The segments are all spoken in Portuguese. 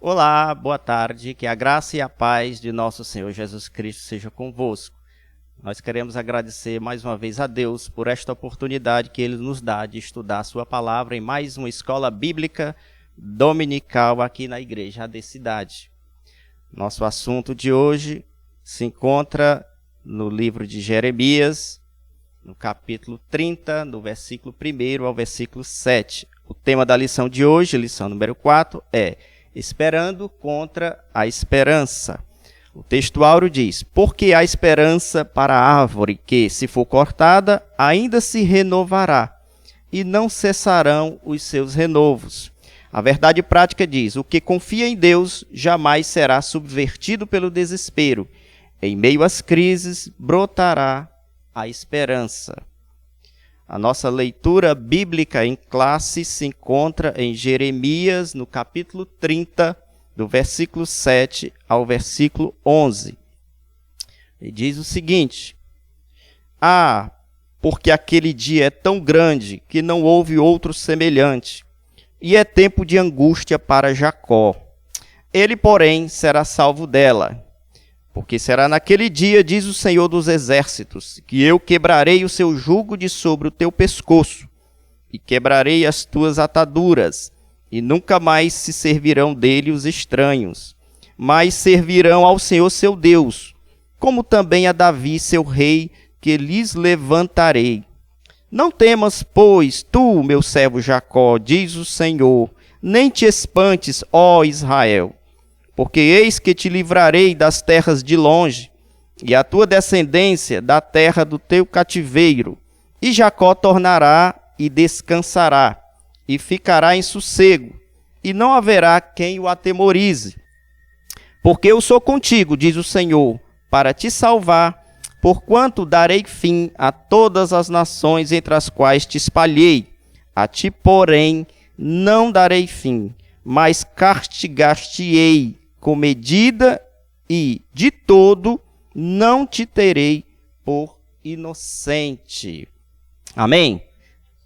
Olá, boa tarde, que a graça e a paz de nosso Senhor Jesus Cristo seja convosco. Nós queremos agradecer mais uma vez a Deus por esta oportunidade que Ele nos dá de estudar a Sua Palavra em mais uma escola bíblica dominical aqui na Igreja AD Cidade. Nosso assunto de hoje se encontra no livro de Jeremias, no capítulo 30, do versículo 1 ao versículo 7. O tema da lição de hoje, lição número 4, é Esperando contra a esperança. O texto áureo diz: porque há esperança para a árvore que, se for cortada, ainda se renovará, e não cessarão os seus renovos. A verdade prática diz: o que confia em Deus jamais será subvertido pelo desespero. Em meio às crises, brotará a esperança. A nossa leitura bíblica em classe se encontra em Jeremias, no capítulo 30, do versículo 7 ao versículo 11. E diz o seguinte: porque aquele dia é tão grande que não houve outro semelhante, e é tempo de angústia para Jacó. Ele, porém, será salvo dela. Porque será naquele dia, diz o Senhor dos Exércitos, que eu quebrarei o seu jugo de sobre o teu pescoço, e quebrarei as tuas ataduras, e nunca mais se servirão dele os estranhos, mas servirão ao Senhor seu Deus, como também a Davi seu rei, que lhes levantarei. Não temas, pois, tu, meu servo Jacó, diz o Senhor, nem te espantes, ó Israel. Porque eis que te livrarei das terras de longe, e a tua descendência da terra do teu cativeiro. E Jacó tornará e descansará, e ficará em sossego, e não haverá quem o atemorize. Porque eu sou contigo, diz o Senhor, para te salvar, porquanto darei fim a todas as nações entre as quais te espalhei. A ti, porém, não darei fim, mas castigar-te-ei com medida, e de todo não te terei por inocente. Amém?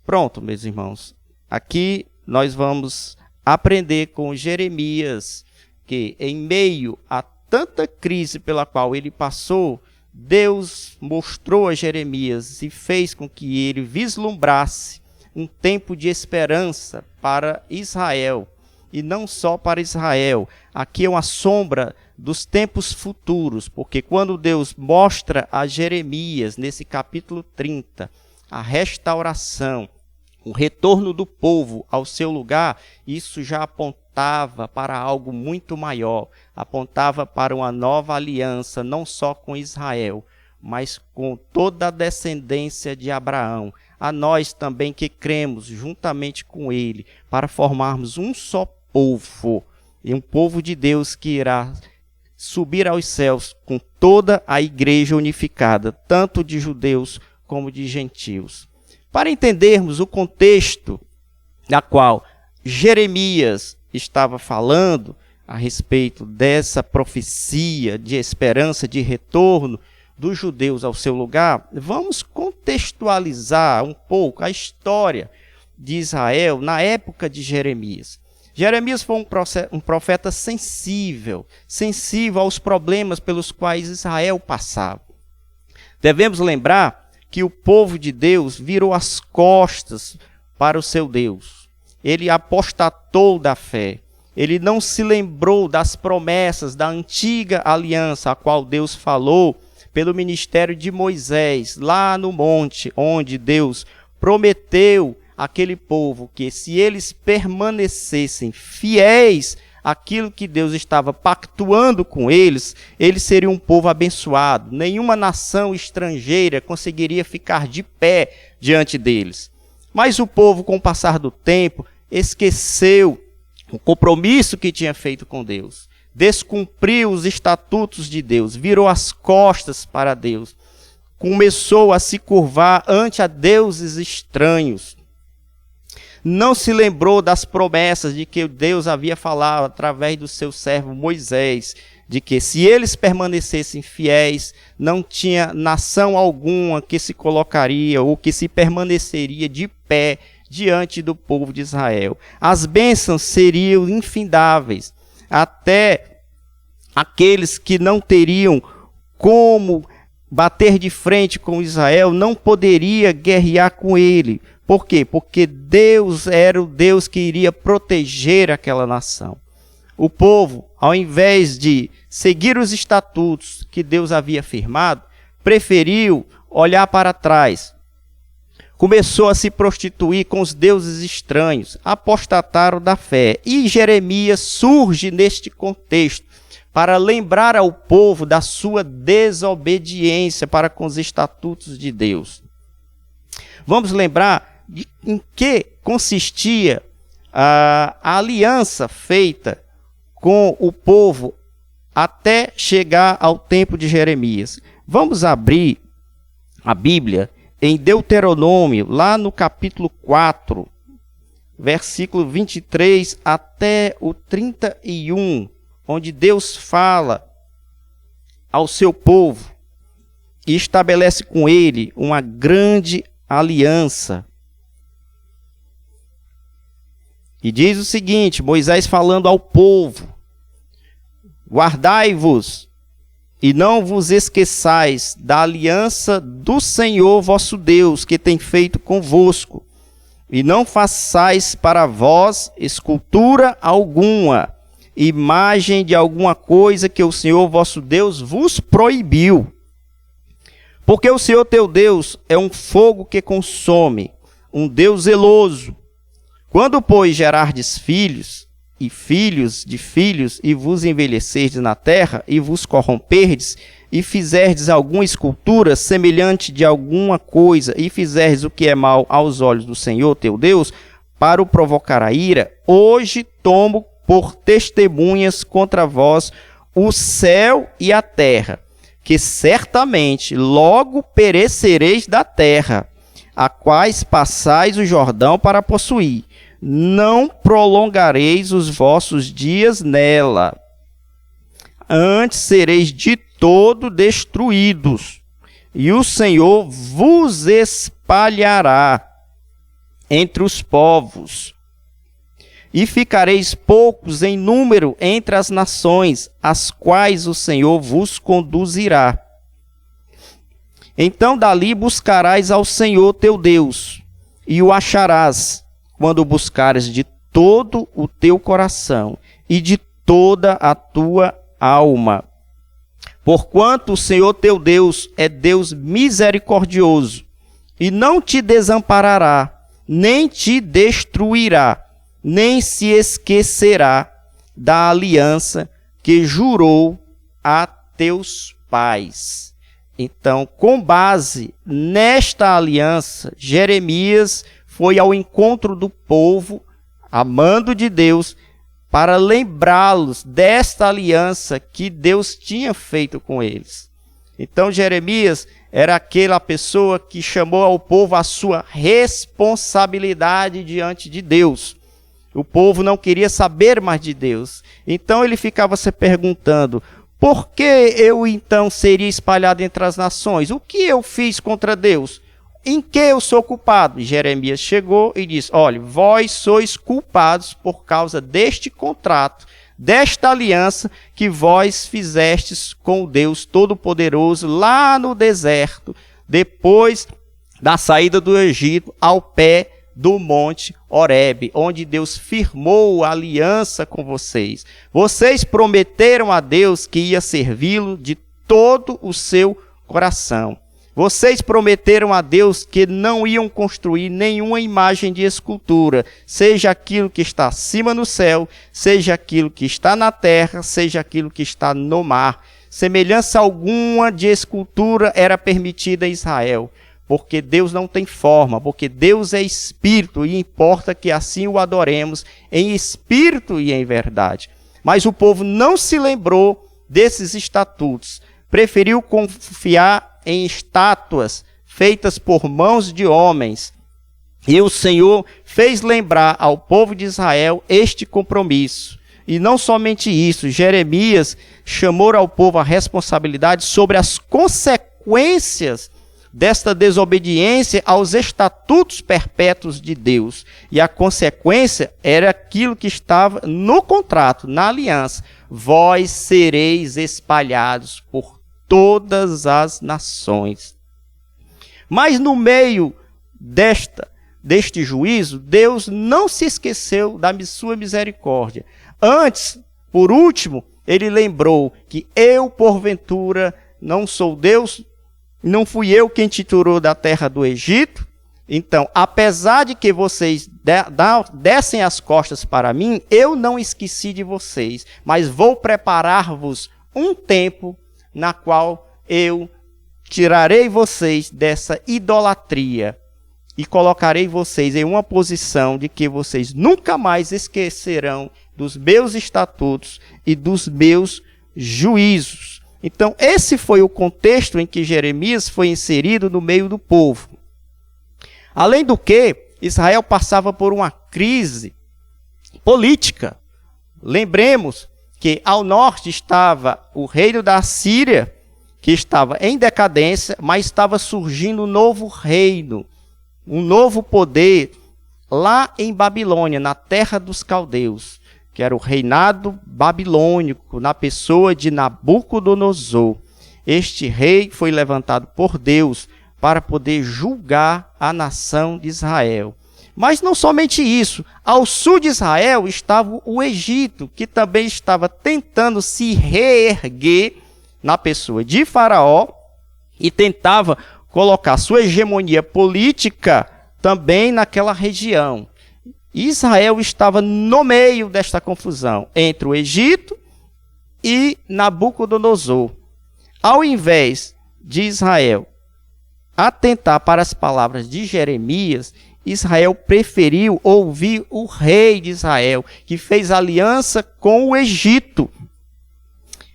Pronto, meus irmãos. Aqui nós vamos aprender com Jeremias que, em meio a tanta crise pela qual ele passou, Deus mostrou a Jeremias e fez com que ele vislumbrasse um tempo de esperança para Israel. E não só para Israel. Aqui é uma sombra dos tempos futuros, porque quando Deus mostra a Jeremias, nesse capítulo 30, a restauração, o retorno do povo ao seu lugar, isso já apontava para algo muito maior, apontava para uma nova aliança, não só com Israel, mas com toda a descendência de Abraão, a nós também que cremos juntamente com ele, para formarmos um só povo, e um povo de Deus que irá subir aos céus com toda a igreja unificada, tanto de judeus como de gentios. Para entendermos o contexto na qual Jeremias estava falando a respeito dessa profecia de esperança, de retorno dos judeus ao seu lugar, vamos contextualizar um pouco a história de Israel na época de Jeremias. Jeremias foi um profeta sensível aos problemas pelos quais Israel passava. Devemos lembrar que o povo de Deus virou as costas para o seu Deus. Ele apostatou da fé. Ele não se lembrou das promessas da antiga aliança, a qual Deus falou pelo ministério de Moisés, lá no monte, onde Deus prometeu aquele povo que, se eles permanecessem fiéis àquilo que Deus estava pactuando com eles, eles seriam um povo abençoado. Nenhuma nação estrangeira conseguiria ficar de pé diante deles. Mas o povo, com o passar do tempo, esqueceu o compromisso que tinha feito com Deus. Descumpriu os estatutos de Deus, virou as costas para Deus. Começou a se curvar ante a deuses estranhos. Não se lembrou das promessas de que Deus havia falado através do seu servo Moisés, de que se eles permanecessem fiéis, não tinha nação alguma que se colocaria ou que se permaneceria de pé diante do povo de Israel. As bênçãos seriam infindáveis. até aqueles que não teriam como bater de frente com Israel, não poderia guerrear com ele. Por quê? Porque Deus era o Deus que iria proteger aquela nação. O povo, ao invés de seguir os estatutos que Deus havia firmado, preferiu olhar para trás. Começou a se prostituir com os deuses estranhos, apostataram da fé. E Jeremias surge neste contexto para lembrar ao povo da sua desobediência para com os estatutos de Deus. Vamos lembrar em que consistia a aliança feita com o povo até chegar ao tempo de Jeremias. Vamos abrir a Bíblia em Deuteronômio, lá no capítulo 4, versículo 23 até o 31, onde Deus fala ao seu povo e estabelece com ele uma grande aliança. E diz o seguinte, Moisés falando ao povo: guardai-vos e não vos esqueçais da aliança do Senhor vosso Deus, que tem feito convosco, e não façais para vós escultura alguma, imagem de alguma coisa que o Senhor vosso Deus vos proibiu. Porque o Senhor teu Deus é um fogo que consome, um Deus zeloso. Quando, pois, gerardes filhos, e filhos de filhos, e vos envelhecerdes na terra, e vos corromperdes, e fizerdes alguma escultura semelhante de alguma coisa, e fizerdes o que é mal aos olhos do Senhor teu Deus, para o provocar a ira, hoje tomo por testemunhas contra vós o céu e a terra, que certamente logo perecereis da terra, a quais passais o Jordão para possuir. Não prolongareis os vossos dias nela, antes sereis de todo destruídos, e o Senhor vos espalhará entre os povos, e ficareis poucos em número entre as nações, as quais o Senhor vos conduzirá. Então dali buscarás ao Senhor teu Deus, e o acharás, quando o buscares de todo o teu coração e de toda a tua alma. Porquanto o Senhor teu Deus é Deus misericordioso, e não te desamparará, nem te destruirá, nem se esquecerá da aliança que jurou a teus pais. Então, com base nesta aliança, Jeremias foi ao encontro do povo, amando de Deus, para lembrá-los desta aliança que Deus tinha feito com eles. Então, Jeremias era aquela pessoa que chamou ao povo a sua responsabilidade diante de Deus. O povo não queria saber mais de Deus. Então, ele ficava se perguntando: por que eu então seria espalhado entre as nações? O que eu fiz contra Deus? Em que eu sou culpado? E Jeremias chegou e disse: olha, vós sois culpados por causa deste contrato, desta aliança que vós fizestes com o Deus Todo-Poderoso lá no deserto, depois da saída do Egito, ao pé do monte Horebe, onde Deus firmou a aliança com vocês. Vocês prometeram a Deus que ia servi-lo de todo o seu coração. Vocês prometeram a Deus que não iam construir nenhuma imagem de escultura, seja aquilo que está acima no céu, seja aquilo que está na terra, seja aquilo que está no mar. Semelhança alguma de escultura era permitida a Israel, porque Deus não tem forma, porque Deus é espírito e importa que assim o adoremos em espírito e em verdade. Mas o povo não se lembrou desses estatutos, preferiu confiar em estátuas feitas por mãos de homens. E o Senhor fez lembrar ao povo de Israel este compromisso. E não somente isso, Jeremias chamou ao povo a responsabilidade sobre as consequências desta desobediência aos estatutos perpétuos de Deus. E a consequência era aquilo que estava no contrato, na aliança. Vós sereis espalhados por todas as nações. Mas no meio deste juízo, Deus não se esqueceu da sua misericórdia. Antes, por último, ele lembrou que eu, porventura, não sou Deus, não fui eu quem te tirou da terra do Egito. Então, apesar de que vocês dessem as costas para mim, eu não esqueci de vocês, mas vou preparar-vos um tempo na qual eu tirarei vocês dessa idolatria e colocarei vocês em uma posição de que vocês nunca mais esquecerão dos meus estatutos e dos meus juízos. Então, esse foi o contexto em que Jeremias foi inserido no meio do povo. Além do que, Israel passava por uma crise política. Lembremos que ao norte estava o reino da Síria, que estava em decadência, mas estava surgindo um novo reino, um novo poder lá em Babilônia, na terra dos caldeus, que era o reinado babilônico, na pessoa de Nabucodonosor. Este rei foi levantado por Deus para poder julgar a nação de Israel. Mas não somente isso, ao sul de Israel estava o Egito, que também estava tentando se reerguer na pessoa de Faraó e tentava colocar sua hegemonia política também naquela região. Israel estava no meio desta confusão entre o Egito e Nabucodonosor. Ao invés de Israel atentar para as palavras de Jeremias, Israel preferiu ouvir o rei de Israel, que fez aliança com o Egito,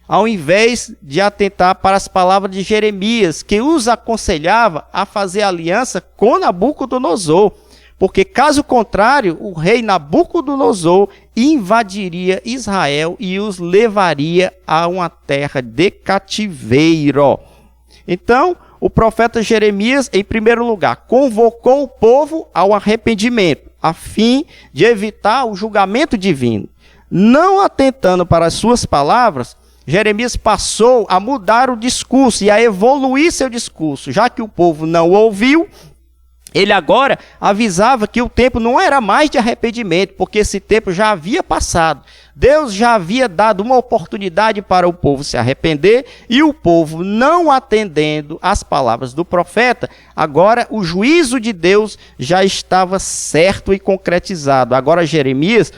ao invés de atentar para as palavras de Jeremias, que os aconselhava a fazer aliança com Nabucodonosor, porque caso contrário, o rei Nabucodonosor invadiria Israel e os levaria a uma terra de cativeiro. Então, o profeta Jeremias, em primeiro lugar, convocou o povo ao arrependimento, a fim de evitar o julgamento divino. Não atentando para as suas palavras, Jeremias passou a mudar o discurso e a evoluir seu discurso. Já que o povo não ouviu, ele agora avisava que o tempo não era mais de arrependimento, porque esse tempo já havia passado. Deus já havia dado uma oportunidade para o povo se arrepender, e o povo não atendendo às palavras do profeta, agora o juízo de Deus já estava certo e concretizado. Agora Jeremias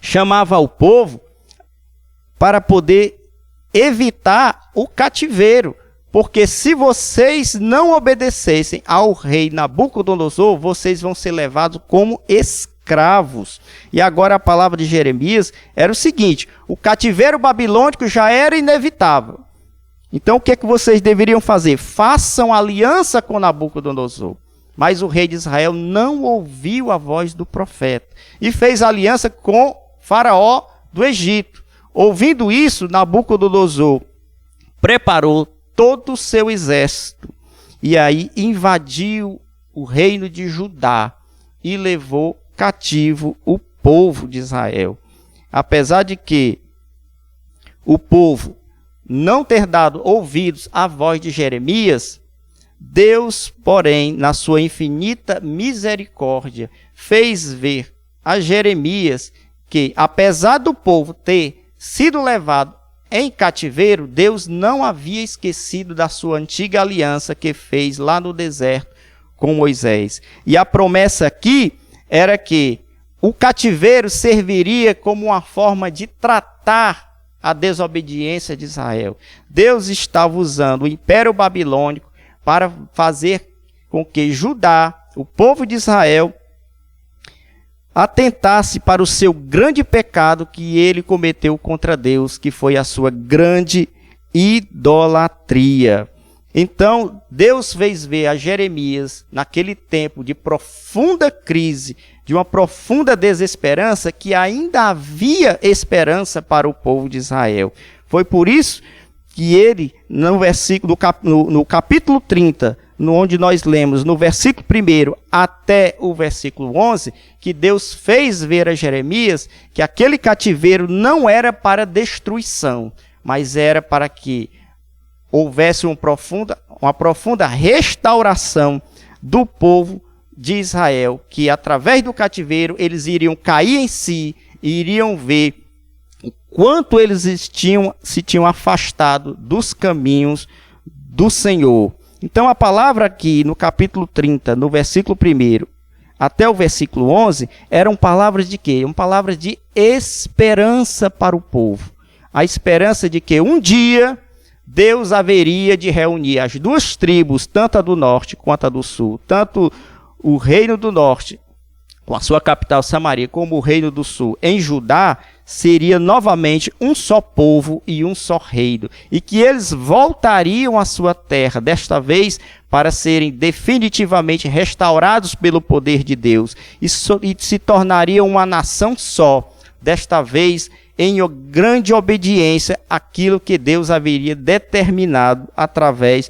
chamava o povo para poder evitar o cativeiro. Porque se vocês não obedecessem ao rei Nabucodonosor, vocês vão ser levados como escravos. E agora a palavra de Jeremias era o seguinte: o cativeiro babilônico já era inevitável. Então o que é que vocês deveriam fazer? Façam aliança com Nabucodonosor. Mas o rei de Israel não ouviu a voz do profeta e fez aliança com Faraó do Egito. Ouvindo isso, Nabucodonosor preparou todo o seu exército e aí invadiu o reino de Judá e levou cativo o povo de Israel. Apesar de que o povo não ter dado ouvidos à voz de Jeremias, Deus, porém, na sua infinita misericórdia, fez ver a Jeremias que, apesar do povo ter sido levado em cativeiro, Deus não havia esquecido da sua antiga aliança que fez lá no deserto com Moisés. E a promessa aqui era que o cativeiro serviria como uma forma de tratar a desobediência de Israel. Deus estava usando o Império Babilônico para fazer com que Judá, o povo de Israel, atentasse para o seu grande pecado que ele cometeu contra Deus, que foi a sua grande idolatria. Então, Deus fez ver a Jeremias, naquele tempo de profunda crise, de uma profunda desesperança, que ainda havia esperança para o povo de Israel. Foi por isso que ele, no capítulo 30, onde nós lemos no versículo 1 até o versículo 11, que Deus fez ver a Jeremias que aquele cativeiro não era para destruição, mas era para que houvesse uma profunda restauração do povo de Israel, que através do cativeiro eles iriam cair em si e iriam ver o quanto eles se tinham afastado dos caminhos do Senhor. Então a palavra aqui no capítulo 30, no versículo 1 até o versículo 11, eram palavras de quê? Eram palavras de esperança para o povo. A esperança de que um dia Deus haveria de reunir as duas tribos, tanto a do norte quanto a do sul, tanto o reino do norte, com a sua capital Samaria, como o reino do sul, em Judá, seria novamente um só povo e um só reino, e que eles voltariam à sua terra, desta vez para serem definitivamente restaurados pelo poder de Deus, e se tornariam uma nação só, desta vez em grande obediência àquilo que Deus haveria determinado através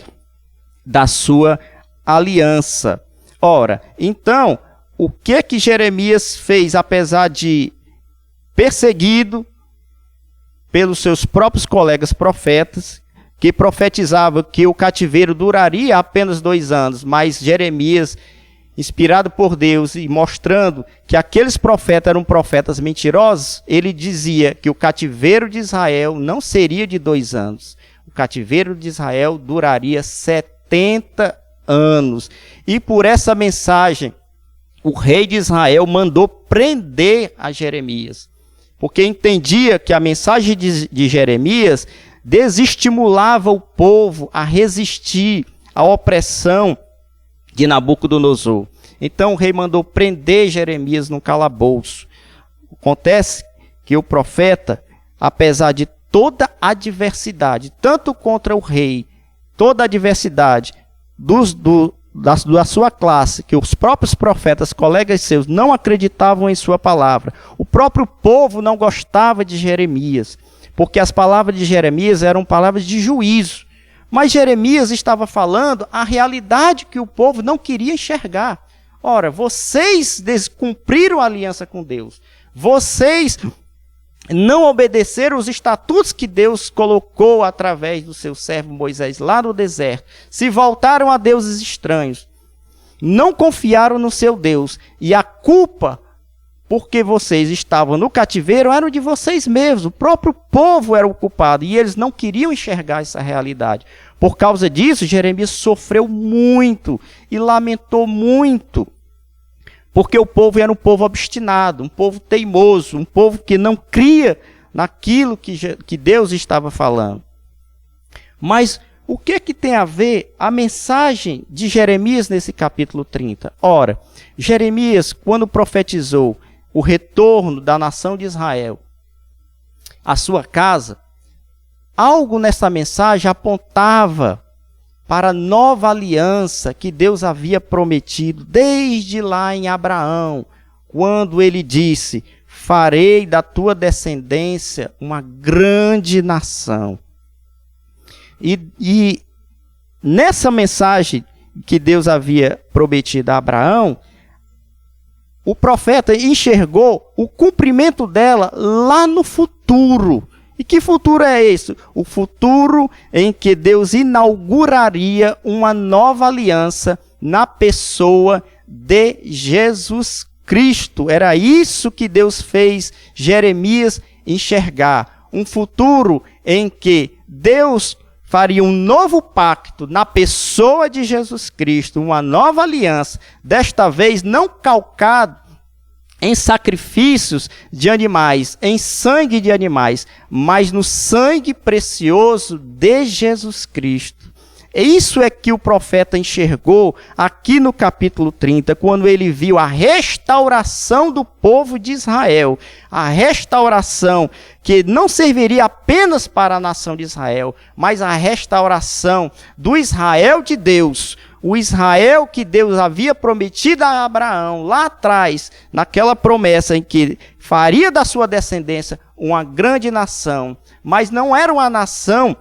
da sua aliança. Ora, então, o que Jeremias fez, apesar de perseguido pelos seus próprios colegas profetas, que profetizavam que o cativeiro duraria apenas 2 anos, mas Jeremias, inspirado por Deus e mostrando que aqueles profetas eram profetas mentirosos, ele dizia que o cativeiro de Israel não seria de 2 anos. O cativeiro de Israel duraria 70 anos. E por essa mensagem, o rei de Israel mandou prender a Jeremias, porque entendia que a mensagem de Jeremias desestimulava o povo a resistir à opressão de Nabucodonosor. Então o rei mandou prender Jeremias num calabouço. Acontece que o profeta, apesar de toda a adversidade, tanto contra o rei, toda a adversidade da sua classe, que os próprios profetas, colegas seus, não acreditavam em sua palavra. O próprio povo não gostava de Jeremias, porque as palavras de Jeremias eram palavras de juízo. Mas Jeremias estava falando a realidade que o povo não queria enxergar. Ora, vocês descumpriram a aliança com Deus. Vocês não obedeceram os estatutos que Deus colocou através do seu servo Moisés lá no deserto. Se voltaram a deuses estranhos. Não confiaram no seu Deus. E a culpa, porque vocês estavam no cativeiro, era de vocês mesmos. O próprio povo era o culpado. E eles não queriam enxergar essa realidade. Por causa disso, Jeremias sofreu muito e lamentou muito. Porque o povo era um povo obstinado, um povo teimoso, um povo que não cria naquilo que Deus estava falando. Mas o que tem a ver a mensagem de Jeremias nesse capítulo 30? Ora, Jeremias, quando profetizou o retorno da nação de Israel à sua casa, algo nessa mensagem apontava para a nova aliança que Deus havia prometido desde lá em Abraão, quando ele disse: farei da tua descendência uma grande nação. E nessa mensagem que Deus havia prometido a Abraão, o profeta enxergou o cumprimento dela lá no futuro. E que futuro é esse? O futuro em que Deus inauguraria uma nova aliança na pessoa de Jesus Cristo. Era isso que Deus fez Jeremias enxergar. Um futuro em que Deus faria um novo pacto na pessoa de Jesus Cristo, uma nova aliança, desta vez não calcado em sacrifícios de animais, em sangue de animais, mas no sangue precioso de Jesus Cristo. Isso é que o profeta enxergou aqui no capítulo 30, quando ele viu a restauração do povo de Israel. A restauração que não serviria apenas para a nação de Israel, mas a restauração do Israel de Deus. O Israel que Deus havia prometido a Abraão lá atrás, naquela promessa em que faria da sua descendência uma grande nação, mas não era uma nação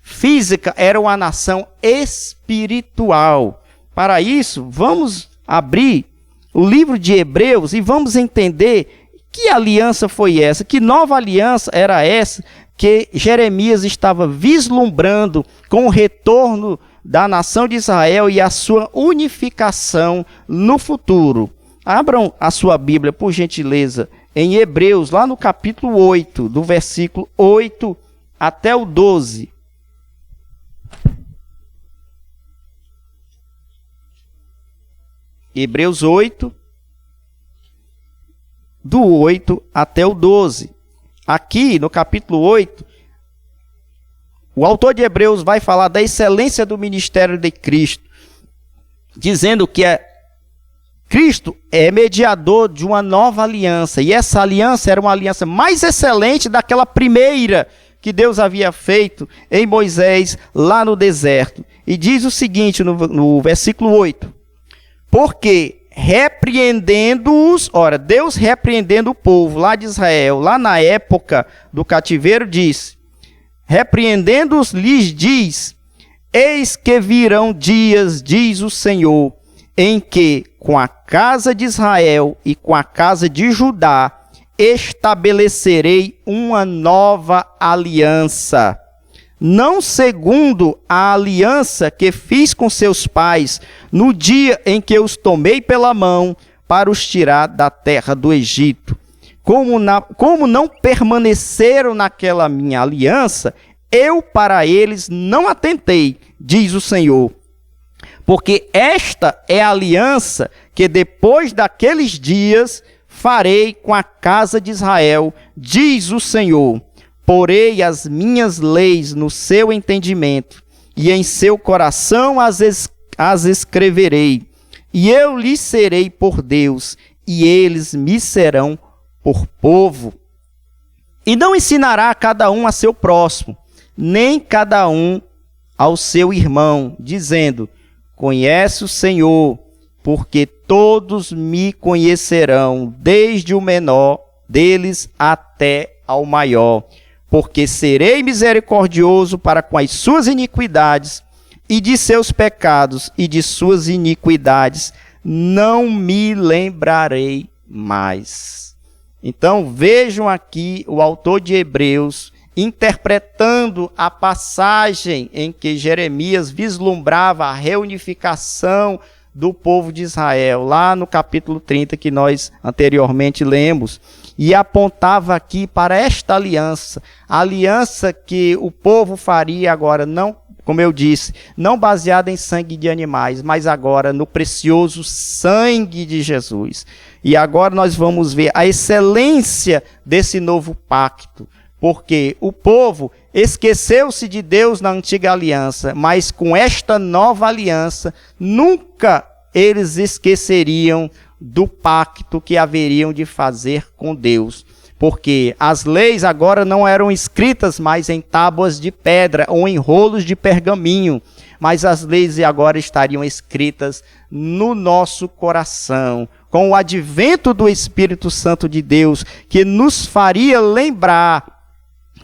física, era uma nação espiritual. Para isso, vamos abrir o livro de Hebreus e vamos entender que aliança foi essa, que nova aliança era essa que Jeremias estava vislumbrando com o retorno da nação de Israel e a sua unificação no futuro. Abram a sua Bíblia, por gentileza, em Hebreus, lá no capítulo 8, do versículo 8 até o 12. Hebreus 8, do 8 até o 12. Aqui, no capítulo 8, o autor de Hebreus vai falar da excelência do ministério de Cristo, dizendo que Cristo é mediador de uma nova aliança, e essa aliança era uma aliança mais excelente daquela primeira que Deus havia feito em Moisés, lá no deserto. E diz o seguinte no versículo 8: porque repreendendo-os, ora, Deus repreendendo o povo lá de Israel, lá na época do cativeiro, disse, repreendendo-os, lhes diz, eis que virão dias, diz o Senhor, em que com a casa de Israel e com a casa de Judá estabelecerei uma nova aliança, não segundo a aliança que fiz com seus pais no dia em que os tomei pela mão para os tirar da terra do Egito. Como não permaneceram naquela minha aliança, eu para eles não atentei, diz o Senhor. Porque esta é a aliança que depois daqueles dias farei com a casa de Israel, diz o Senhor. Porei as minhas leis no seu entendimento, e em seu coração as escreverei. E eu lhes serei por Deus, e eles me serão por povo. E não ensinará cada um a seu próximo, nem cada um ao seu irmão, dizendo, conhece o Senhor, porque todos me conhecerão, desde o menor deles até ao maior. Porque serei misericordioso para com as suas iniquidades, e de seus pecados e de suas iniquidades não me lembrarei mais. Então vejam aqui o autor de Hebreus interpretando a passagem em que Jeremias vislumbrava a reunificação do povo de Israel, lá no capítulo 30 que nós anteriormente lemos, e apontava aqui para esta aliança, a aliança que o povo faria agora, não, como eu disse, não baseada em sangue de animais, mas agora no precioso sangue de Jesus. E agora nós vamos ver a excelência desse novo pacto, porque o povo esqueceu-se de Deus na antiga aliança, mas com esta nova aliança, nunca eles esqueceriam do pacto que haveriam de fazer com Deus. Porque as leis agora não eram escritas mais em tábuas de pedra ou em rolos de pergaminho, mas as leis agora estariam escritas no nosso coração, com o advento do Espírito Santo de Deus, que nos faria lembrar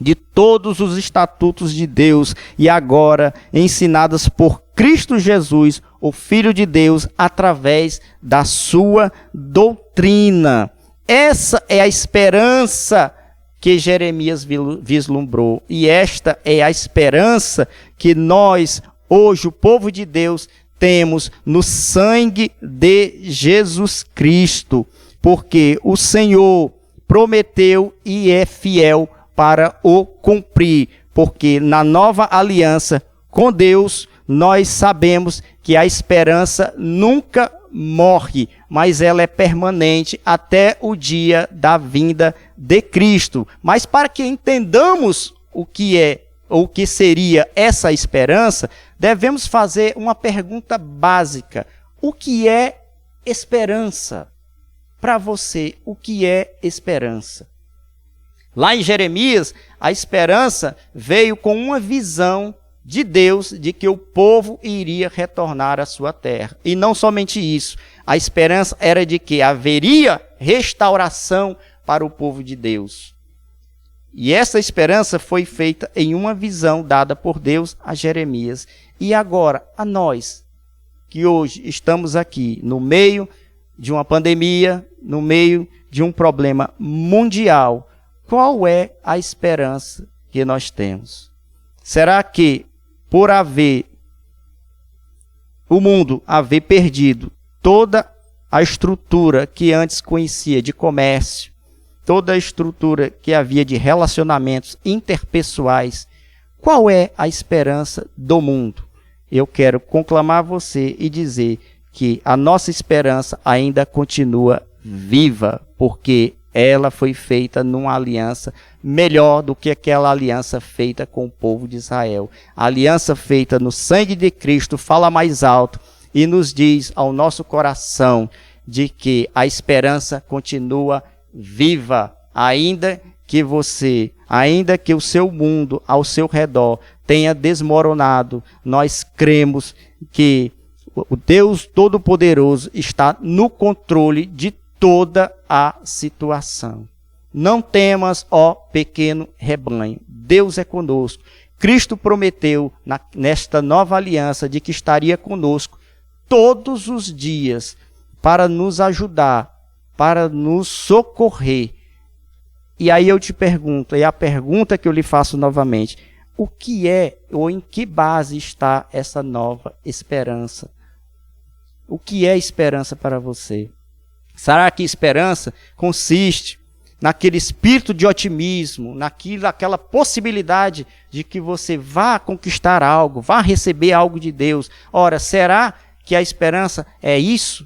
de todos os estatutos de Deus e agora ensinadas por Cristo Jesus, o Filho de Deus, através da sua doutrina. Essa é a esperança que Jeremias vislumbrou. E esta é a esperança que nós, hoje, o povo de Deus, temos no sangue de Jesus Cristo. Porque o Senhor prometeu e é fiel para o cumprir. Porque na nova aliança com Deus, nós sabemos que a esperança nunca morre, mas ela é permanente até o dia da vinda de Cristo. Mas para que entendamos o que é ou o que seria essa esperança, devemos fazer uma pergunta básica. O que é esperança? Para você, o que é esperança? Lá em Jeremias, a esperança veio com uma visão de Deus, de que o povo iria retornar à sua terra. E não somente isso, a esperança era de que haveria restauração para o povo de Deus. E essa esperança foi feita em uma visão dada por Deus a Jeremias. E agora, a nós, que hoje estamos aqui no meio de uma pandemia, no meio de um problema mundial, qual é a esperança que nós temos? Será que, por o mundo haver perdido toda a estrutura que antes conhecia de comércio, toda a estrutura que havia de relacionamentos interpessoais, qual é a esperança do mundo? Eu quero conclamar você e dizer que a nossa esperança ainda continua viva, porque ela foi feita numa aliança melhor do que aquela aliança feita com o povo de Israel. A aliança feita no sangue de Cristo fala mais alto e nos diz ao nosso coração de que a esperança continua viva, ainda que o seu mundo ao seu redor tenha desmoronado, nós cremos que o Deus Todo-Poderoso está no controle de toda a situação. Não temas, ó pequeno rebanho, Deus é conosco. Cristo prometeu nesta nova aliança de que estaria conosco todos os dias para nos ajudar, para nos socorrer. E aí eu te pergunto, e a pergunta que eu lhe faço novamente, o que é ou em que base está essa nova esperança? O que é esperança para você? Será que esperança consiste naquele espírito de otimismo, naquela possibilidade de que você vá conquistar algo, vá receber algo de Deus? Ora, será que a esperança é isso?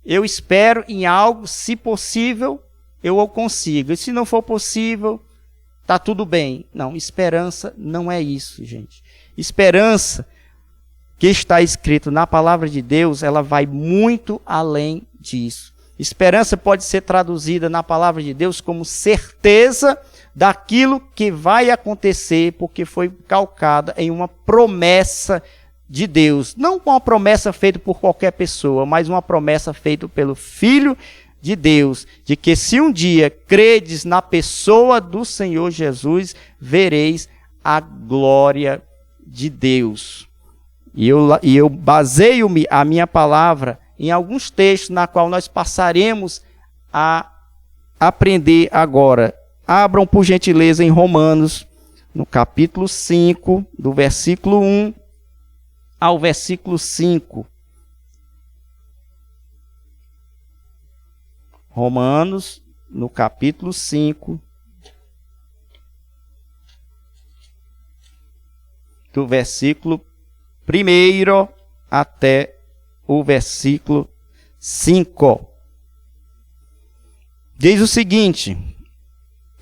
Eu espero em algo, se possível, eu o consigo. E se não for possível, está tudo bem. Não, esperança não é isso, gente. Esperança que está escrito na palavra de Deus, ela vai muito além disso. Esperança pode ser traduzida na palavra de Deus como certeza daquilo que vai acontecer, porque foi calcada em uma promessa de Deus. Não uma promessa feita por qualquer pessoa, mas uma promessa feita pelo Filho de Deus, de que se um dia credes na pessoa do Senhor Jesus, vereis a glória de Deus. E eu baseio-me a minha palavra em alguns textos na qual nós passaremos a aprender agora. Abram por gentileza em Romanos, no capítulo 5, do versículo 1 ao versículo 5. Romanos, no capítulo 5, do versículo 1 até o versículo 5. Diz o seguinte: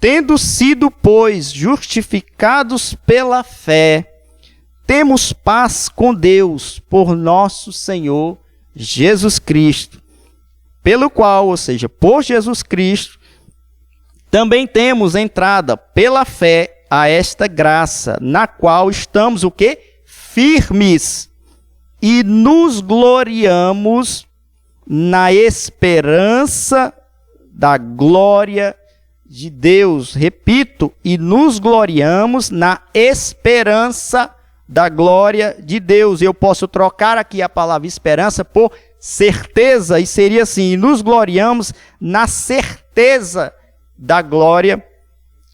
tendo sido, pois, justificados pela fé, temos paz com Deus por nosso Senhor Jesus Cristo, pelo qual, ou seja, por Jesus Cristo, também temos entrada pela fé a esta graça, na qual estamos o quê? Firmes, e nos gloriamos na esperança da glória de Deus. Repito, e nos gloriamos na esperança da glória de Deus. Eu posso trocar aqui a palavra esperança por certeza, e seria assim: nos gloriamos na certeza da glória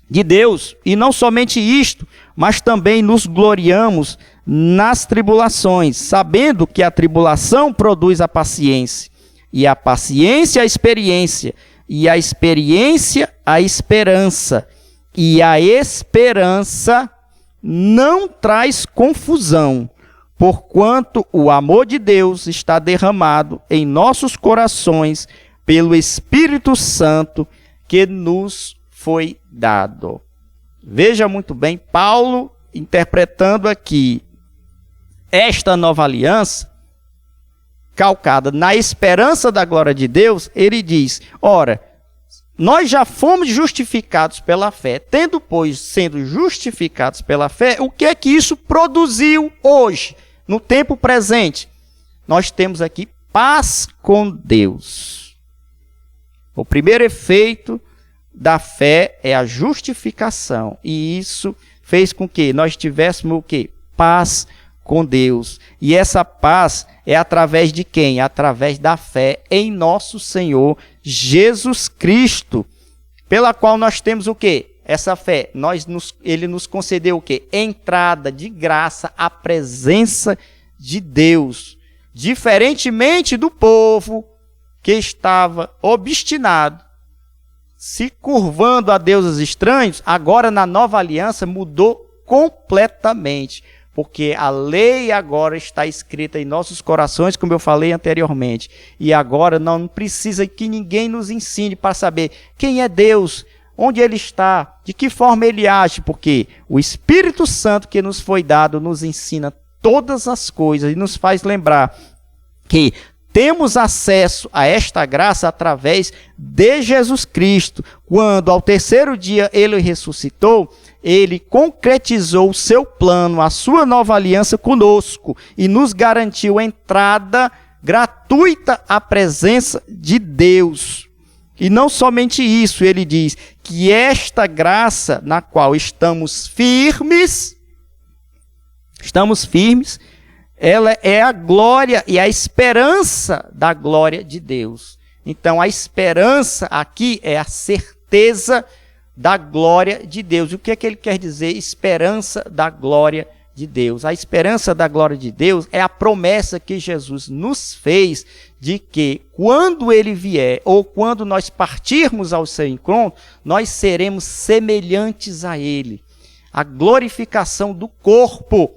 de Deus. E não somente isto, mas também nos gloriamos nas tribulações, sabendo que a tribulação produz a paciência, e a paciência a experiência, e a experiência a esperança, e a esperança não traz confusão, porquanto o amor de Deus está derramado em nossos corações pelo Espírito Santo que nos foi dado. Veja muito bem, Paulo interpretando aqui esta nova aliança, calcada na esperança da glória de Deus, ele diz: ora, nós já fomos justificados pela fé. Tendo, pois, sendo justificados pela fé, o que é que isso produziu hoje, no tempo presente? Nós temos aqui paz com Deus. O primeiro efeito da fé é a justificação. E isso fez com que nós tivéssemos o quê? Paz com Deus. E essa paz é através de quem? Através da fé em nosso Senhor Jesus Cristo, pela qual nós temos o quê? Essa fé. Ele nos concedeu o quê? Entrada de graça à presença de Deus. Diferentemente do povo que estava obstinado, se curvando a deuses estranhos, agora na nova aliança mudou completamente. Porque a lei agora está escrita em nossos corações, como eu falei anteriormente. E agora não precisa que ninguém nos ensine para saber quem é Deus, onde Ele está, de que forma Ele age. Porque o Espírito Santo que nos foi dado nos ensina todas as coisas e nos faz lembrar que temos acesso a esta graça através de Jesus Cristo. Quando ao terceiro dia Ele ressuscitou, Ele concretizou o seu plano, a sua nova aliança conosco e nos garantiu entrada gratuita à presença de Deus. E não somente isso, ele diz que esta graça na qual estamos firmes, ela é a glória e a esperança da glória de Deus. Então a esperança aqui é a certeza da glória de Deus. O que é que ele quer dizer? Esperança da glória de Deus. A esperança da glória de Deus é a promessa que Jesus nos fez de que quando ele vier ou quando nós partirmos ao seu encontro, nós seremos semelhantes a ele. A glorificação do corpo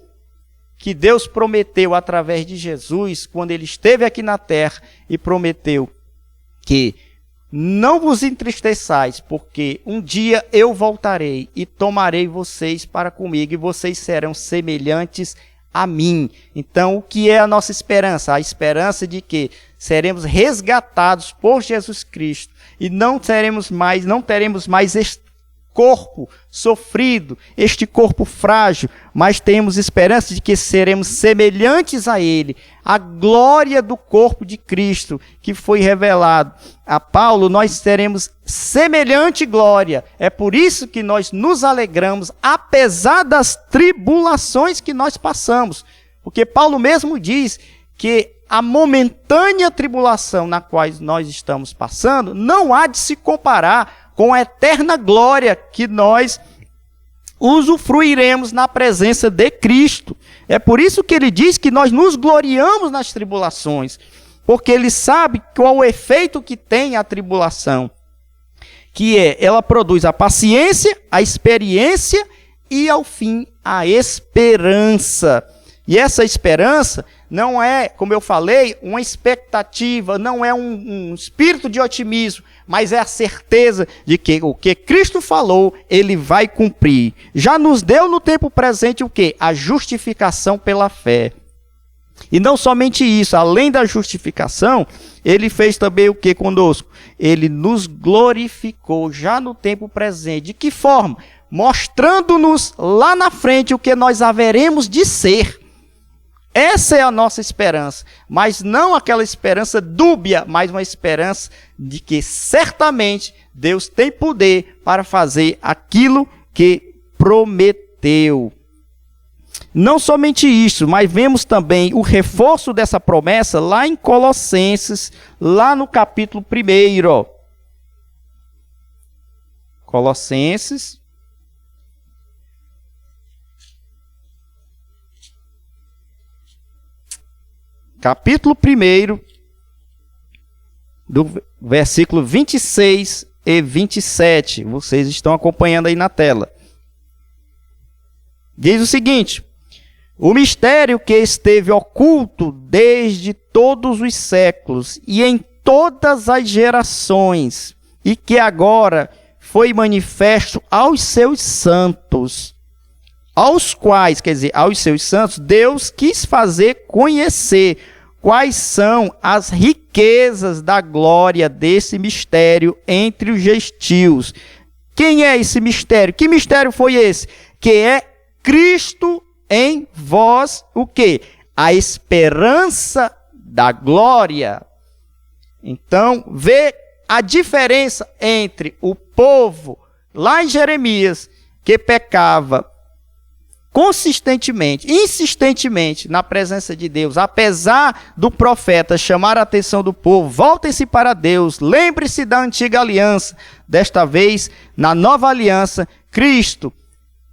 que Deus prometeu através de Jesus quando ele esteve aqui na terra e prometeu que não vos entristeçais, porque um dia eu voltarei e tomarei vocês para comigo, e vocês serão semelhantes a mim. Então, o que é a nossa esperança? A esperança de que seremos resgatados por Jesus Cristo e não teremos mais este corpo sofrido, este corpo frágil, mas temos esperança de que seremos semelhantes a Ele, a glória do corpo de Cristo que foi revelado a Paulo. Nós teremos semelhante glória. É por isso que nós nos alegramos, apesar das tribulações que nós passamos, porque Paulo mesmo diz que a momentânea tribulação na qual nós estamos passando não há de se comparar com a eterna glória que nós usufruiremos na presença de Cristo. É por isso que ele diz que nós nos gloriamos nas tribulações, porque ele sabe qual o efeito que tem a tribulação, que ela produz a paciência, a experiência e, ao fim, a esperança. E essa esperança não é, como eu falei, uma expectativa, não é um espírito de otimismo, mas é a certeza de que o que Cristo falou, Ele vai cumprir. Já nos deu no tempo presente o quê? A justificação pela fé. E não somente isso, além da justificação, Ele fez também o que conosco? Ele nos glorificou já no tempo presente. De que forma? Mostrando-nos lá na frente o que nós haveremos de ser. Essa é a nossa esperança, mas não aquela esperança dúbia, mas uma esperança de que certamente Deus tem poder para fazer aquilo que prometeu. Não somente isso, mas vemos também o reforço dessa promessa lá em Colossenses, lá no capítulo 1. Colossenses, capítulo 1, do versículo 26 e 27. Vocês estão acompanhando aí na tela. Diz o seguinte: o mistério que esteve oculto desde todos os séculos e em todas as gerações, e que agora foi manifesto aos seus santos, aos quais, quer dizer, aos seus santos, Deus quis fazer conhecer quais são as riquezas da glória desse mistério entre os gentios. Quem é esse mistério? Que mistério foi esse? Que é Cristo em vós, o quê? A esperança da glória. Então, vê a diferença entre o povo lá em Jeremias, que pecava consistentemente, insistentemente na presença de Deus, apesar do profeta chamar a atenção do povo, voltem-se para Deus, lembre-se da antiga aliança. Desta vez, na nova aliança, Cristo,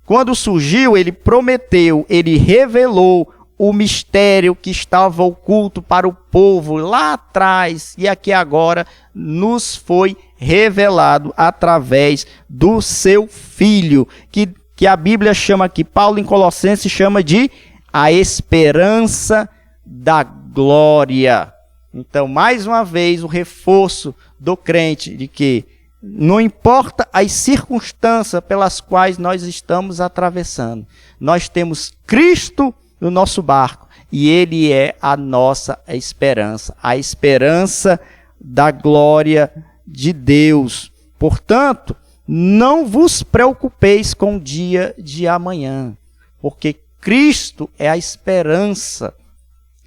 quando surgiu, ele prometeu, ele revelou o mistério que estava oculto para o povo lá atrás e aqui agora nos foi revelado através do seu Filho, que a Bíblia chama aqui, Paulo em Colossenses chama de a esperança da glória. Então, mais uma vez, o reforço do crente de que não importa as circunstâncias pelas quais nós estamos atravessando, nós temos Cristo no nosso barco e Ele é a nossa esperança, a esperança da glória de Deus. Portanto, não vos preocupeis com o dia de amanhã, porque Cristo é a esperança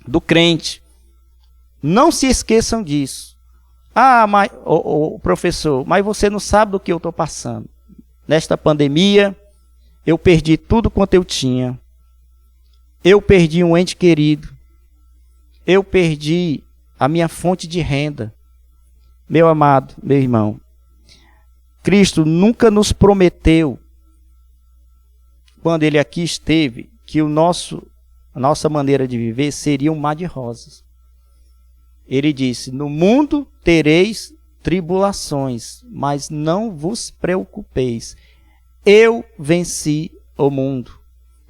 do crente. Não se esqueçam disso. Ah, mas, professor, mas você não sabe do que eu estou passando. Nesta pandemia, eu perdi tudo quanto eu tinha. Eu perdi um ente querido. Eu perdi a minha fonte de renda. Meu amado, meu irmão, Cristo nunca nos prometeu, quando Ele aqui esteve, que a nossa maneira de viver seria um mar de rosas. Ele disse, no mundo tereis tribulações, mas não vos preocupeis. Eu venci o mundo.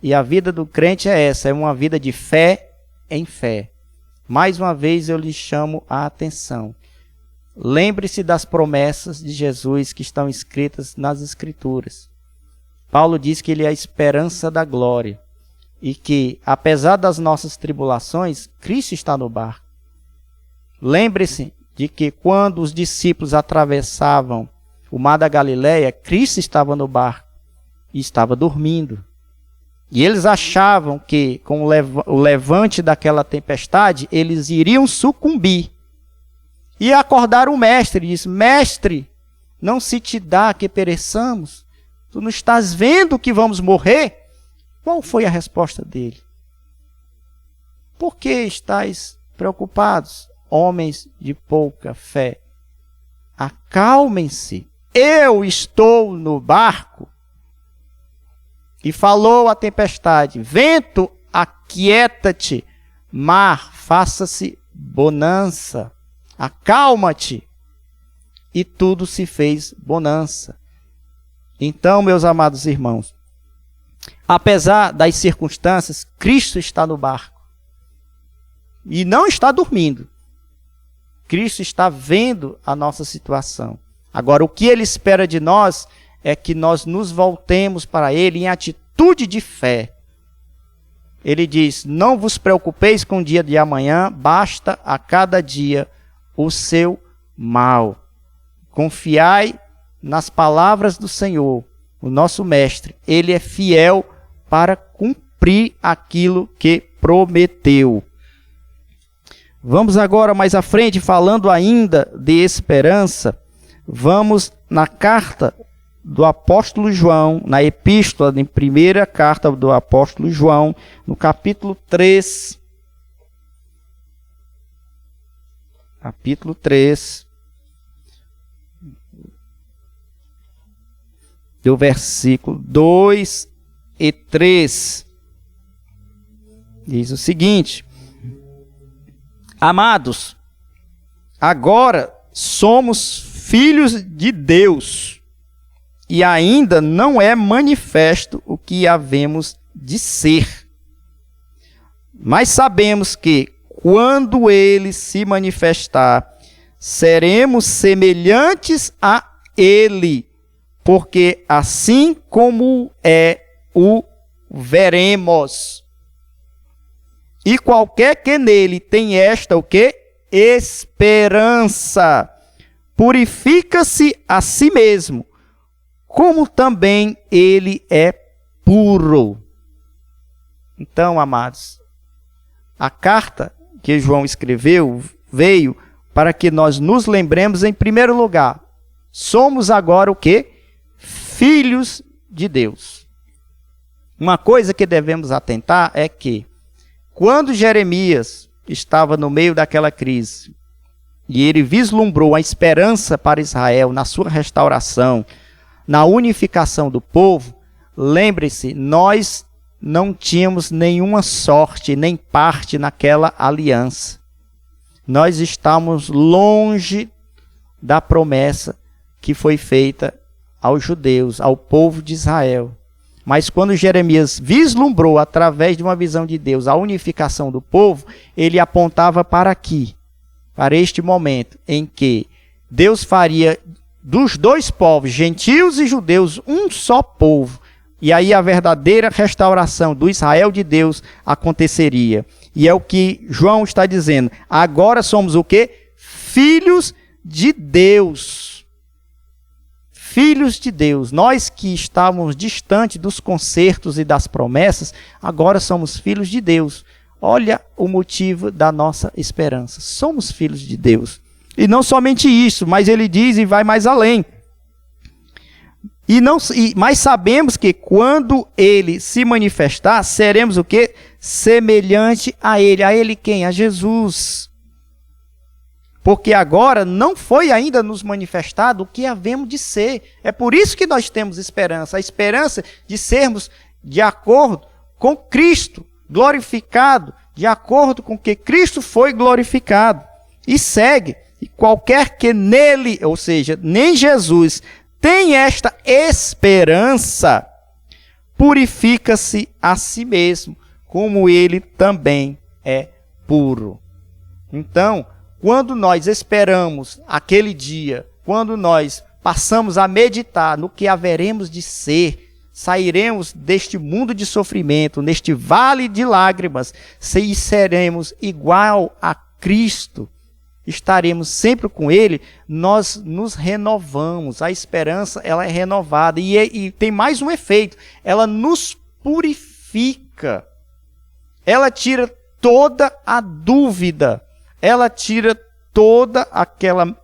E a vida do crente é essa, é uma vida de fé em fé. Mais uma vez eu lhe chamo a atenção. Lembre-se das promessas de Jesus que estão escritas nas Escrituras. Paulo diz que ele é a esperança da glória e que, apesar das nossas tribulações, Cristo está no barco. Lembre-se de que quando os discípulos atravessavam o mar da Galileia, Cristo estava no barco e estava dormindo. E eles achavam que, com o levante daquela tempestade, eles iriam sucumbir. E acordaram o mestre e disse, mestre, não se te dá que pereçamos? Tu não estás vendo que vamos morrer? Qual foi a resposta dele? Por que estáis preocupados, homens de pouca fé? Acalmem-se, eu estou no barco. E falou a tempestade, vento, aquieta-te, mar, faça-se bonança. Acalma-te. E tudo se fez bonança. Então, meus amados irmãos, apesar das circunstâncias, Cristo está no barco. E não está dormindo. Cristo está vendo a nossa situação. Agora, o que Ele espera de nós é que nós nos voltemos para Ele em atitude de fé. Ele diz, não vos preocupeis com o dia de amanhã, basta a cada dia o seu mal. Confiai nas palavras do Senhor, o nosso mestre. Ele é fiel para cumprir aquilo que prometeu. Vamos agora mais à frente, falando ainda de esperança. Vamos na carta do apóstolo João, na epístola, em primeira carta do apóstolo João, no capítulo 3. Capítulo 3, do versículo 2 e 3, diz o seguinte: amados, agora somos filhos de Deus, e ainda não é manifesto o que havemos de ser. Mas sabemos que, quando Ele se manifestar, seremos semelhantes a Ele, porque assim como é, o veremos. E qualquer que nele tem esta, o quê? Esperança. Purifica-se a si mesmo, como também ele é puro. Então, amados, a carta que João escreveu veio para que nós nos lembremos, em primeiro lugar, somos agora o quê? Filhos de Deus. Uma coisa que devemos atentar é que, quando Jeremias estava no meio daquela crise, e ele vislumbrou a esperança para Israel na sua restauração, na unificação do povo, lembre-se, nós não tínhamos nenhuma sorte, nem parte naquela aliança. Nós estamos longe da promessa que foi feita aos judeus, ao povo de Israel. Mas quando Jeremias vislumbrou, através de uma visão de Deus, a unificação do povo, ele apontava para aqui, para este momento em que Deus faria dos dois povos, gentios e judeus, um só povo. E aí a verdadeira restauração do Israel de Deus aconteceria. E é o que João está dizendo. Agora somos o quê? Filhos de Deus. Filhos de Deus. Nós que estávamos distantes dos concertos e das promessas, agora somos filhos de Deus. Olha o motivo da nossa esperança. Somos filhos de Deus. E não somente isso, mas ele diz e vai mais além. Mas sabemos que quando ele se manifestar, seremos o quê? Semelhante a ele. A ele quem? A Jesus. Porque agora não foi ainda nos manifestado o que havemos de ser. É por isso que nós temos esperança. A esperança de sermos de acordo com Cristo, glorificado, de acordo com que Cristo foi glorificado. E segue. E qualquer que nele, ou seja, nem Jesus, tem esta esperança, purifica-se a si mesmo, como ele também é puro. Então, quando nós esperamos aquele dia, quando nós passamos a meditar no que haveremos de ser, sairemos deste mundo de sofrimento, neste vale de lágrimas, e seremos igual a Cristo, estaremos sempre com Ele, nós nos renovamos. A esperança, ela é renovada. E tem mais um efeito. Ela nos purifica. Ela tira toda a dúvida. Ela tira toda aquele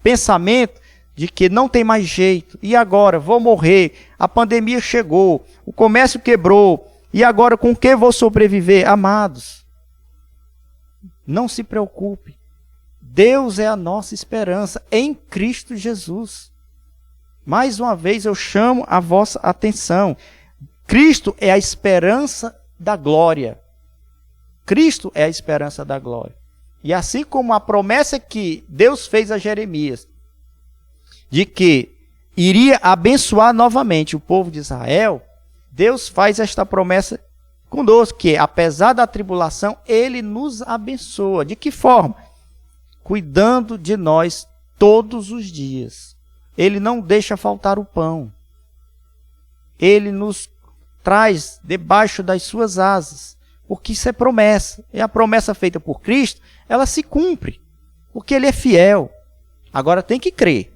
pensamento de que não tem mais jeito. E agora? Vou morrer. A pandemia chegou. O comércio quebrou. E agora com que vou sobreviver? Amados, não se preocupe. Deus é a nossa esperança em Cristo Jesus. Mais uma vez eu chamo a vossa atenção. Cristo é a esperança da glória. Cristo é a esperança da glória. E assim como a promessa que Deus fez a Jeremias, de que iria abençoar novamente o povo de Israel, Deus faz esta promessa conosco, que apesar da tribulação, Ele nos abençoa. De que forma? Cuidando de nós todos os dias. Ele não deixa faltar o pão. Ele nos traz debaixo das suas asas, porque isso é promessa. E a promessa feita por Cristo, ela se cumpre, porque Ele é fiel. Agora tem que crer.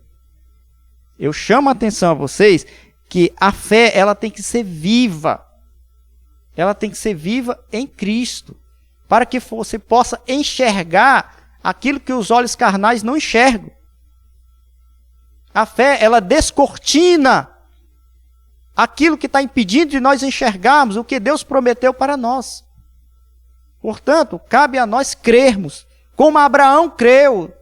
Eu chamo a atenção a vocês que a fé, ela tem que ser viva. Ela tem que ser viva em Cristo, para que você possa enxergar aquilo que os olhos carnais não enxergam. A fé, ela descortina aquilo que está impedindo de nós enxergarmos o que Deus prometeu para nós. Portanto, cabe a nós crermos, como Abraão creu.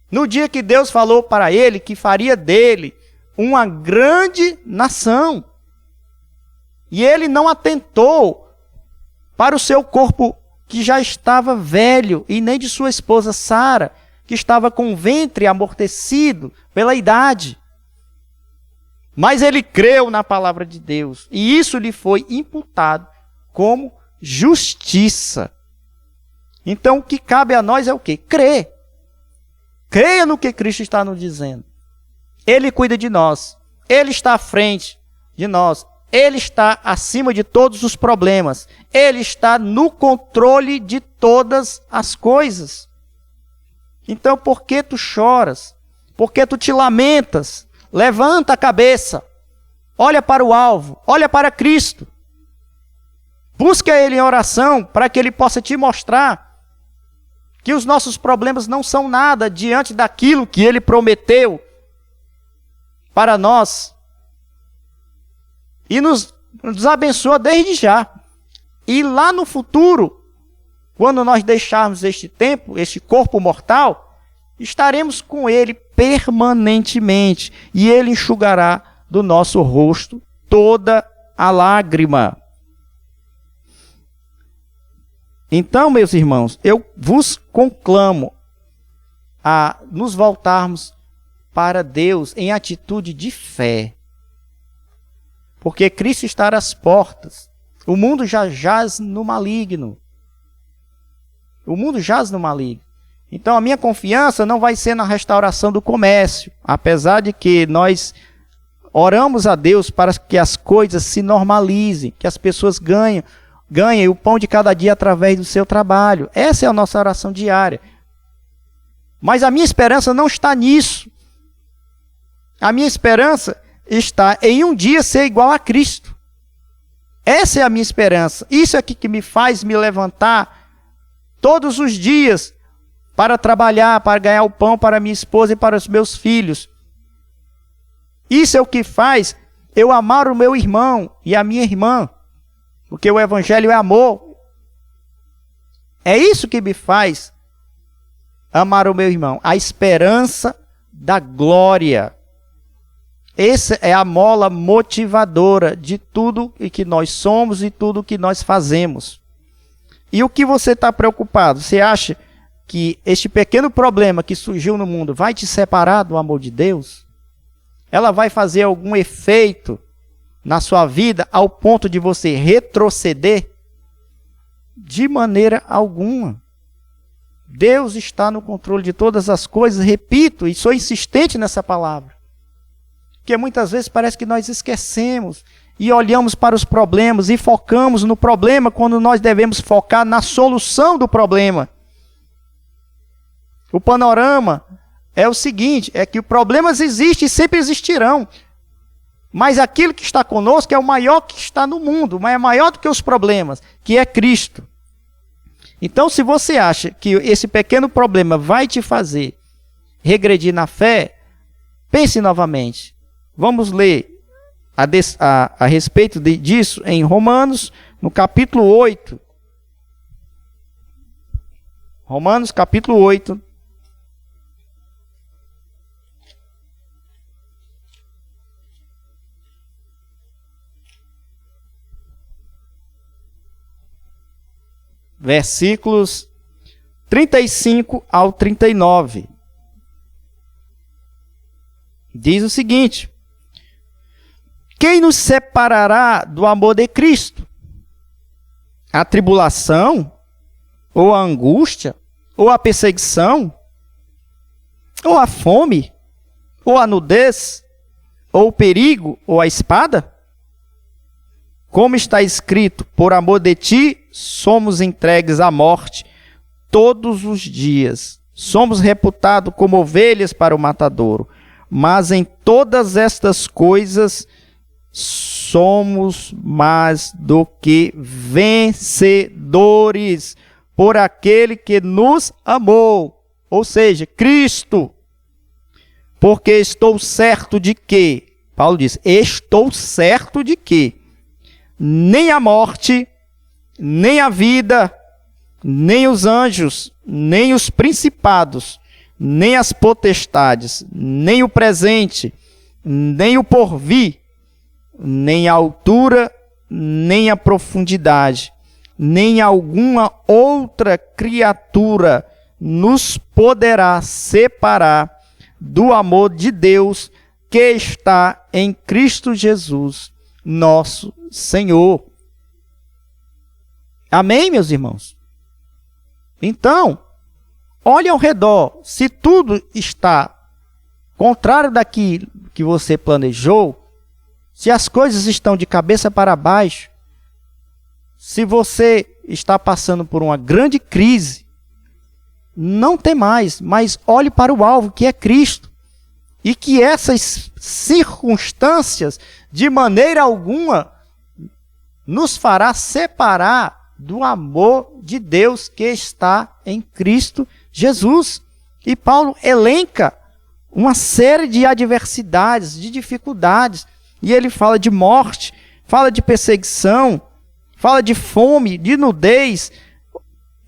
No dia que Deus falou para ele que faria dele uma grande nação. E ele não atentou para o seu corpo que já estava velho, e nem de sua esposa Sara, que estava com o ventre amortecido pela idade. Mas ele creu na palavra de Deus, e isso lhe foi imputado como justiça. Então o que cabe a nós é o quê? Crer. Creia no que Cristo está nos dizendo. Ele cuida de nós. Ele está à frente de nós. Ele está acima de todos os problemas. Ele está no controle de todas as coisas. Então, por que tu choras? Por que tu te lamentas? Levanta a cabeça. Olha para o alvo. Olha para Cristo. Busca Ele em oração para que Ele possa te mostrar que os nossos problemas não são nada diante daquilo que Ele prometeu para nós. E nos abençoa desde já. E lá no futuro, quando nós deixarmos este tempo, este corpo mortal, estaremos com Ele permanentemente. E Ele enxugará do nosso rosto toda a lágrima. Então, meus irmãos, eu vos conclamo a nos voltarmos para Deus em atitude de fé. Porque Cristo está às portas. O mundo já jaz no maligno. O mundo jaz no maligno. Então a minha confiança não vai ser na restauração do comércio. Apesar de que nós oramos a Deus para que as coisas se normalizem, que as pessoas ganhem o pão de cada dia através do seu trabalho. Essa é a nossa oração diária. Mas a minha esperança não está nisso. A minha esperança está em um dia ser igual a Cristo. Essa é a minha esperança. Isso é que me faz me levantar todos os dias para trabalhar, para ganhar o pão para minha esposa e para os meus filhos. Isso é o que faz eu amar o meu irmão e a minha irmã. Porque o Evangelho é amor. É isso que me faz amar o meu irmão. A esperança da glória. Essa é a mola motivadora de tudo e que nós somos e tudo que nós fazemos. E o que você está preocupado? Você acha que este pequeno problema que surgiu no mundo vai te separar do amor de Deus? Ela vai fazer algum efeito na sua vida ao ponto de você retroceder? De maneira alguma. Deus está no controle de todas as coisas, repito, e sou insistente nessa palavra. Porque muitas vezes parece que nós esquecemos e olhamos para os problemas e focamos no problema quando nós devemos focar na solução do problema. O panorama é o seguinte, é que problemas existem e sempre existirão. Mas aquilo que está conosco é o maior que está no mundo, mas é maior do que os problemas, que é Cristo. Então, se você acha que esse pequeno problema vai te fazer regredir na fé, pense novamente. Vamos ler a respeito disso em Romanos, no capítulo 8. Romanos, capítulo 8. Versículos 35 ao 39. Diz o seguinte: quem nos separará do amor de Cristo? A tribulação? Ou a angústia? Ou a perseguição? Ou a fome? Ou a nudez? Ou o perigo? Ou a espada? Como está escrito, por amor de ti, somos entregues à morte todos os dias. Somos reputados como ovelhas para o matadouro. Mas em todas estas coisas somos mais do que vencedores por aquele que nos amou, ou seja, Cristo. Porque estou certo de que, Paulo diz, estou certo de que nem a morte, nem a vida, nem os anjos, nem os principados, nem as potestades, nem o presente, nem o porvir, nem a altura, nem a profundidade, nem alguma outra criatura nos poderá separar do amor de Deus que está em Cristo Jesus, nosso Senhor. Amém, meus irmãos? Então, olhe ao redor. Se tudo está contrário daquilo que você planejou, se as coisas estão de cabeça para baixo, se você está passando por uma grande crise, não tem mais, mas olhe para o alvo, que é Cristo. E que essas circunstâncias, de maneira alguma, nos fará separar do amor de Deus que está em Cristo Jesus. E Paulo elenca uma série de adversidades, de dificuldades, e ele fala de morte, fala de perseguição, fala de fome, de nudez,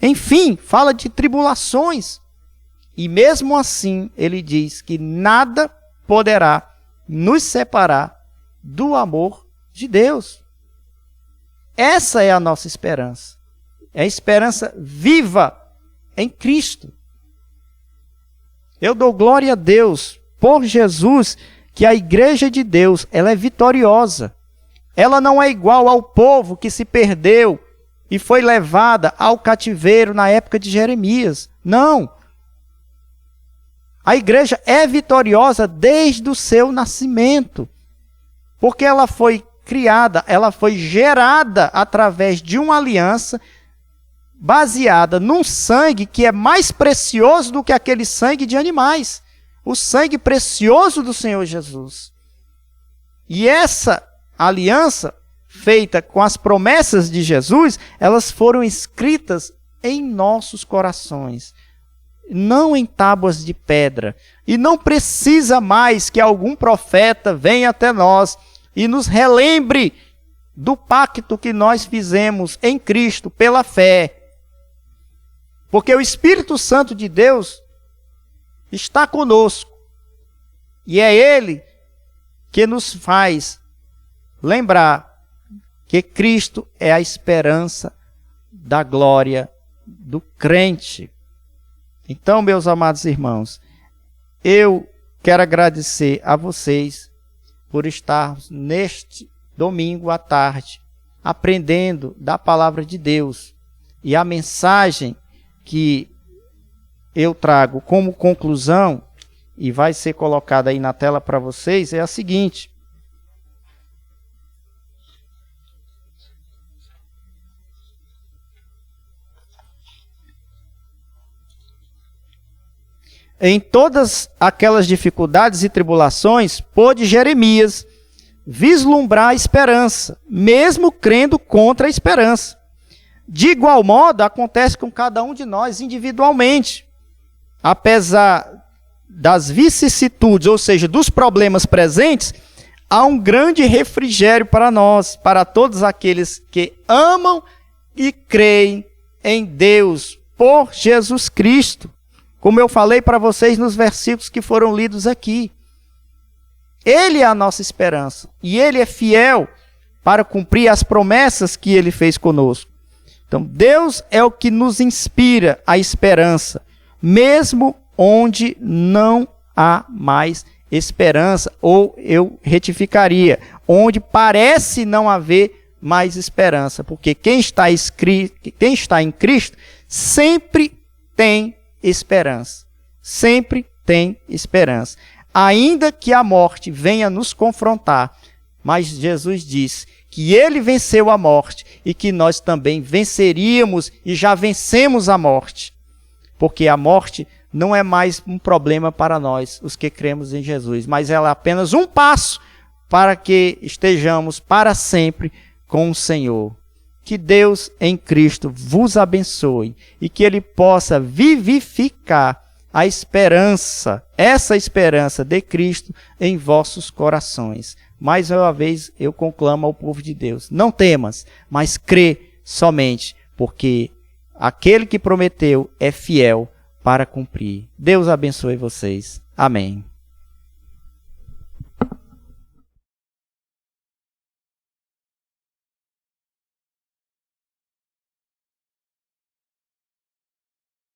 enfim, fala de tribulações. E mesmo assim, ele diz que nada poderá nos separar do amor de Deus. Essa é a nossa esperança. É a esperança viva em Cristo. Eu dou glória a Deus por Jesus, que a igreja de Deus, ela é vitoriosa. Ela não é igual ao povo que se perdeu e foi levada ao cativeiro na época de Jeremias. Não. A igreja é vitoriosa desde o seu nascimento, porque ela foi criada, ela foi gerada através de uma aliança baseada num sangue que é mais precioso do que aquele sangue de animais, o sangue precioso do Senhor Jesus. E essa aliança, feita com as promessas de Jesus, elas foram escritas em nossos corações, não em tábuas de pedra. E não precisa mais que algum profeta venha até nós e nos relembre do pacto que nós fizemos em Cristo pela fé. Porque o Espírito Santo de Deus está conosco. E é Ele que nos faz lembrar que Cristo é a esperança da glória do crente. Então, meus amados irmãos, eu quero agradecer a vocês por estar neste domingo à tarde aprendendo da palavra de Deus. E a mensagem que eu trago como conclusão, e vai ser colocada aí na tela para vocês, é a seguinte: em todas aquelas dificuldades e tribulações, pôde Jeremias vislumbrar a esperança, mesmo crendo contra a esperança. De igual modo, acontece com cada um de nós individualmente. Apesar das vicissitudes, ou seja, dos problemas presentes, há um grande refrigério para nós, para todos aqueles que amam e creem em Deus por Jesus Cristo. Como eu falei para vocês nos versículos que foram lidos aqui. Ele é a nossa esperança. E Ele é fiel para cumprir as promessas que Ele fez conosco. Então, Deus é o que nos inspira a esperança, mesmo onde não há mais esperança, ou eu retificaria, onde parece não haver mais esperança. Porque quem está em Cristo sempre tem esperança. Sempre tem esperança. Ainda que a morte venha nos confrontar, mas Jesus disse que Ele venceu a morte e que nós também venceríamos e já vencemos a morte. Porque a morte não é mais um problema para nós, os que cremos em Jesus, mas ela é apenas um passo para que estejamos para sempre com o Senhor. Que Deus em Cristo vos abençoe e que Ele possa vivificar a esperança, essa esperança de Cristo em vossos corações. Mais uma vez eu conclamo ao povo de Deus: não temas, mas crê somente, porque aquele que prometeu é fiel para cumprir. Deus abençoe vocês. Amém.